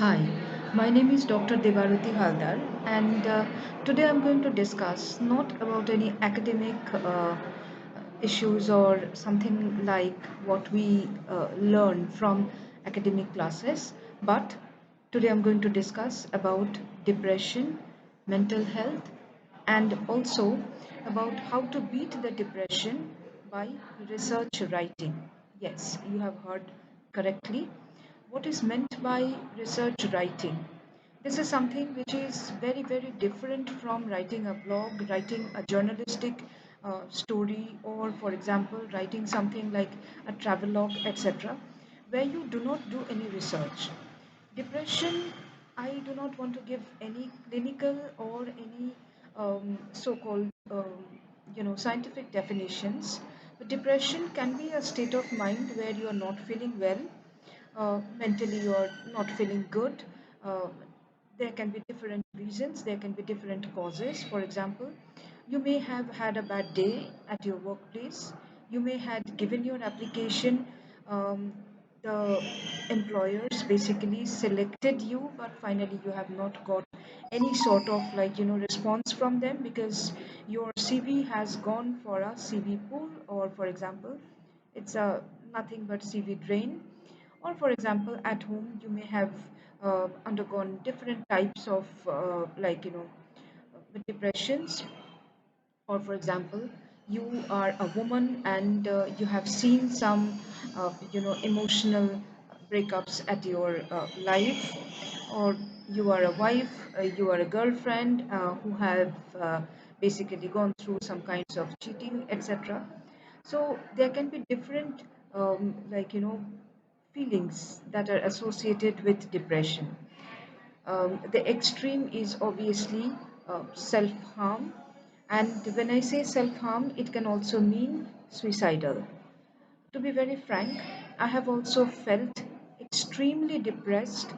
Hi, my name is Dr. Devaruti Haldar, and today I'm going to discuss not about any academic issues or something like what we learn from academic classes, but today I'm going to discuss about depression, mental health, and also about how to beat the depression by research writing. Yes, you have heard correctly. What is meant by research writing? This is something which is very, very different from writing a blog, writing a journalistic story, or, for example, writing something like a travelogue, etc., where you do not do any research. Depression, I do not want to give any clinical or any so-called, scientific definitions. But depression can be a state of mind where you are not feeling well, mentally you are not feeling good. Uh, there can be different reasons, there can be different causes. For example, you may have had a bad day at your workplace. You may have given your application. Um, the employers basically selected you, but finally you have not got any sort of response from them because your CV has gone for a CV pool, or for example, it's a nothing but CV drain. Or, for example, at home, you may have undergone different types of depressions. Or, for example, you are a woman and you have seen some, emotional breakups at your life. Or you are a wife, you are a girlfriend who have basically gone through some kinds of cheating, etc. So there can be different, feelings that are associated with depression. The extreme is obviously self harm, and when I say self harm, it can also mean suicidal. To be very frank, I have also felt extremely depressed.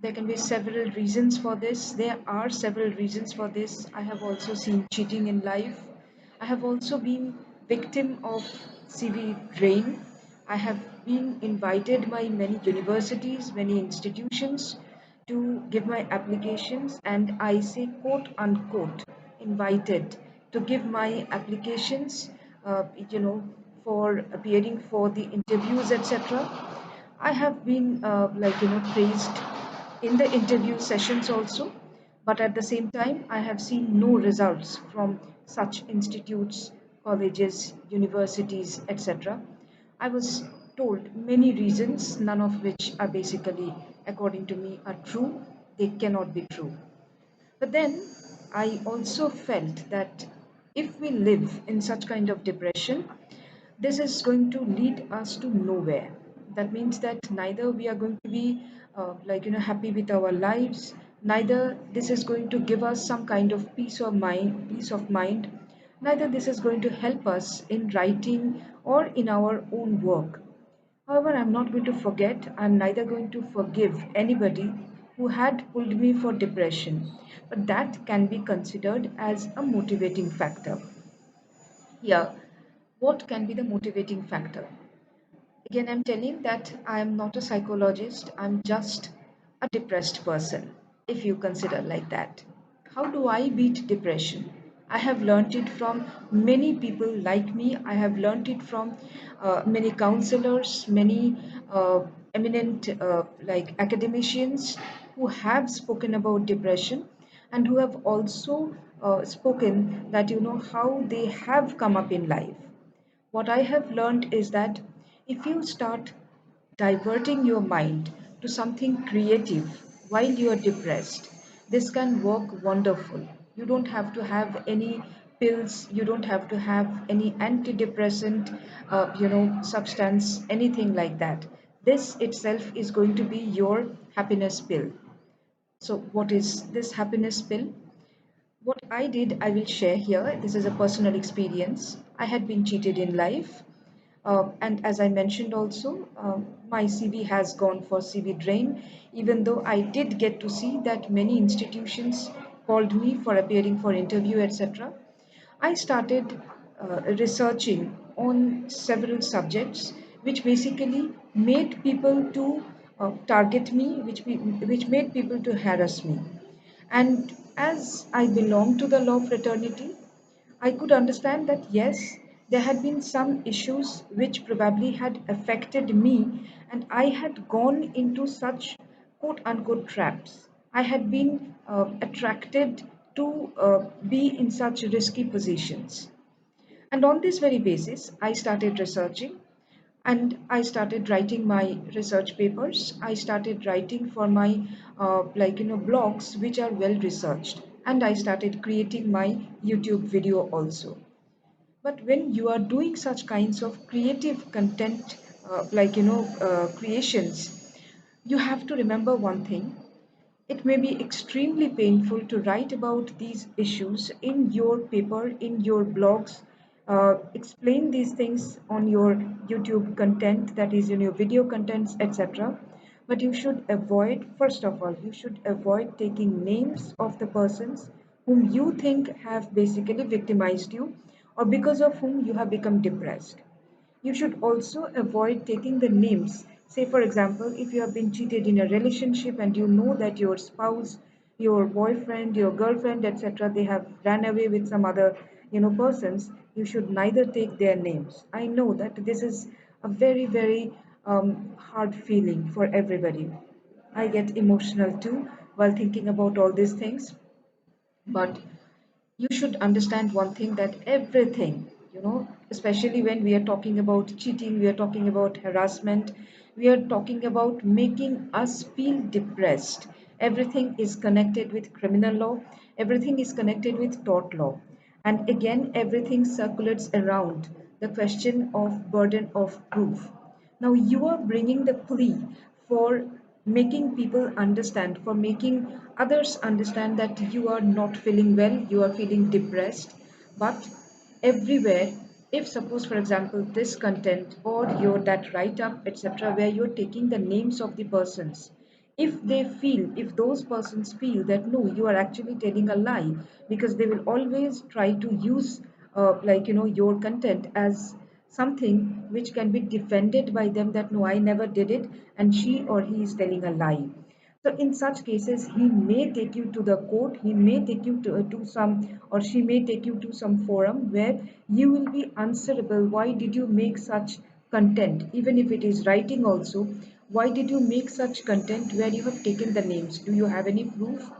There can be several reasons for this. There are several reasons for this. I have also seen cheating in life. I have also been victim of CV drain. I have been invited by many universities, many institutions to give my applications, and I say quote unquote invited to give my applications, you know, for appearing for the interviews, etc. I have been praised in the interview sessions also, but at the same time, I have seen no results from such institutes, colleges, universities, etc. I was told many reasons, none of which are basically, according to me, are true. They cannot be true. But then I also felt that if we live in such kind of depression, this is going to lead us to nowhere. That means that neither we are going to be happy with our lives, neither this is going to give us some kind of peace of mind, neither this is going to help us in writing or in our own work. However, I'm not going to forget, I'm neither going to forgive anybody who had pulled me for depression, but that can be considered as a motivating factor. Here, what can be the motivating factor? Again, I'm telling that I'm not a psychologist, I'm just a depressed person, if you consider like that. How do I beat depression? I have learned it from many people like me. I have learned it from many counselors, many eminent academicians who have spoken about depression and who have also spoken that how they have come up in life. What I have learned is that if you start diverting your mind to something creative while you are depressed, this can work wonderful. You don't have to have any pills, you don't have to have any antidepressant, substance, anything like that. This itself is going to be your happiness pill. So, what is this happiness pill? What I did, I will share here. This is a personal experience. I had been cheated in life. And as I mentioned also, my CV has gone for CV drain, even though I did get to see that many institutions called me for appearing for interview, etc. I started researching on several subjects, which basically made people to target me, which made people to harass me. And as I belong to the law fraternity, I could understand that yes, there had been some issues which probably had affected me, and I had gone into such quote unquote traps. I had been attracted to be in such risky positions. And on this very basis, I started researching and I started writing my research papers. I started writing for my blogs which are well researched, and I started creating my YouTube video also. But when you are doing such kinds of creative content, creations, you have to remember one thing. It may be extremely painful to write about these issues in your paper, in your blogs, explain these things on your YouTube content, that is, in your video contents, etc. But you should avoid, first of all, you should avoid taking names of the persons whom you think have basically victimized you or because of whom you have become depressed. You should also avoid taking the names. Say, for example, if you have been cheated in a relationship and you know that your spouse, your boyfriend, your girlfriend, etc., they have ran away with some other, persons, you should neither take their names. I know that this is a very, very hard feeling for everybody. I get emotional too while thinking about all these things. But you should understand one thing, that everything, especially when we are talking about cheating, we are talking about harassment, we are talking about making us feel depressed. Everything is connected with criminal law, everything is connected with tort law. And again, everything circulates around the question of burden of proof. Now, you are bringing the plea for making people understand, for making others understand that you are not feeling well, you are feeling depressed. But everywhere, if suppose, for example, this content or your that write up, etc., where you're taking the names of the persons, if those persons feel that no, you are actually telling a lie, because they will always try to use your content as something which can be defended by them, that no, I never did it and she or he is telling a lie. So in such cases, he may take you to the court, he may take you to some, or she may take you to some forum where you will be answerable. Why did you make such content? Even if it is writing also, why did you make such content where you have taken the names? Do you have any proof?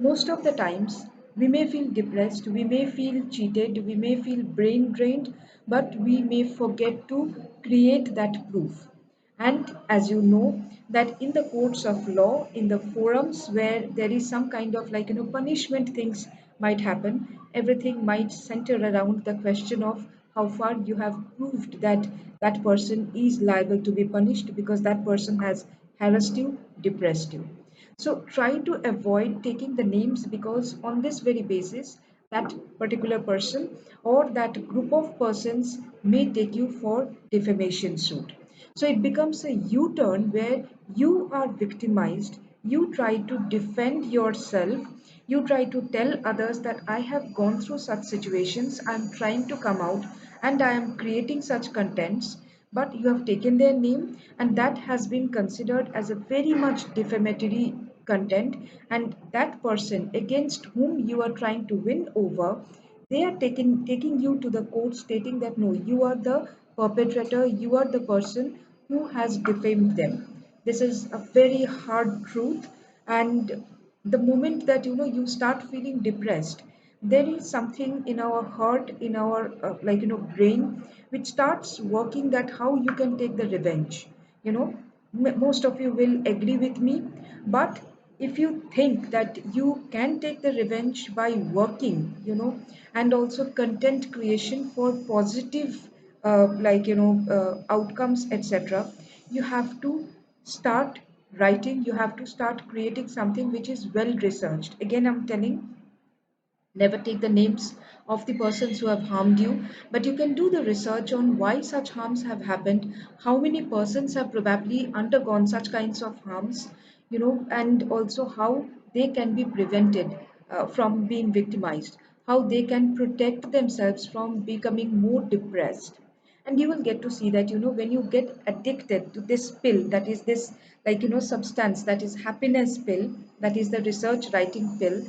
Most of the times, we may feel depressed, we may feel cheated, we may feel brain drained, but we may forget to create that proof. And as you know, that in the courts of law, in the forums where there is some kind of punishment things might happen, everything might center around the question of how far you have proved that that person is liable to be punished because that person has harassed you, depressed you. So try to avoid taking the names, because on this very basis, that particular person or that group of persons may take you for defamation suit. So it becomes a U turn where you are victimized, you try to defend yourself, you try to tell others that I have gone through such situations, I'm trying to come out and I am creating such contents, but you have taken their name, and that has been considered as a very much defamatory content. And that person against whom you are trying to win over, they are taking you to the court stating that no, you are the perpetrator, you are the person who has defamed them. This is a very hard truth. And the moment that you start feeling depressed, there is something in our heart, in our brain, which starts working, that how you can take the revenge. you know Most of you will agree with me, but if you think that you can take the revenge by working, and also content creation for positive outcomes, etc., you have to start writing, you have to start creating something which is well researched. Again, I'm telling, never take the names of the persons who have harmed you, but you can do the research on why such harms have happened, how many persons have probably undergone such kinds of harms, and also how they can be prevented from being victimized, how they can protect themselves from becoming more depressed. And you will get to see that, when you get addicted to this pill, that is this, like, substance, that is happiness pill, that is the research writing pill,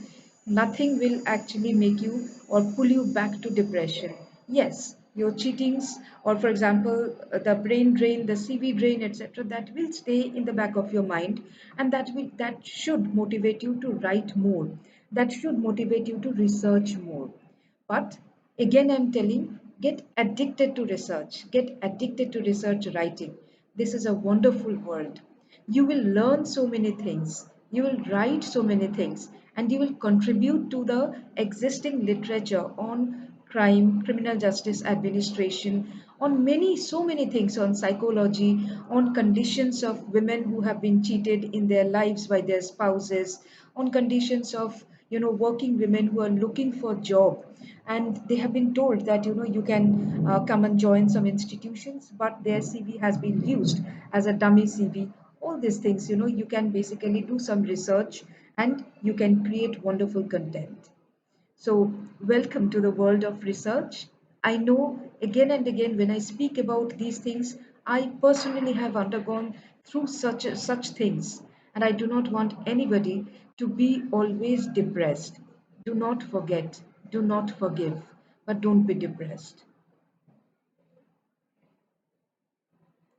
nothing will actually make you or pull you back to depression. Yes, your cheatings, or for example, the brain drain, the CV drain, etc., that will stay in the back of your mind, and that should motivate you to write more. That should motivate you to research more. But again, I'm telling, get addicted to research, get addicted to research writing. This is a wonderful world. You will learn so many things, you will write so many things, and you will contribute to the existing literature on crime, criminal justice administration, on so many things, on psychology, on conditions of women who have been cheated in their lives by their spouses, on conditions of working women who are looking for job, and they have been told that you can come and join some institutions, but their CV has been used as a dummy CV. All these things, you can basically do some research, and you can create wonderful content. So, welcome to the world of research. I know again and again when I speak about these things, I personally have undergone through such things, and I do not want anybody to be always depressed. Do not forget, do not forgive, but don't be depressed.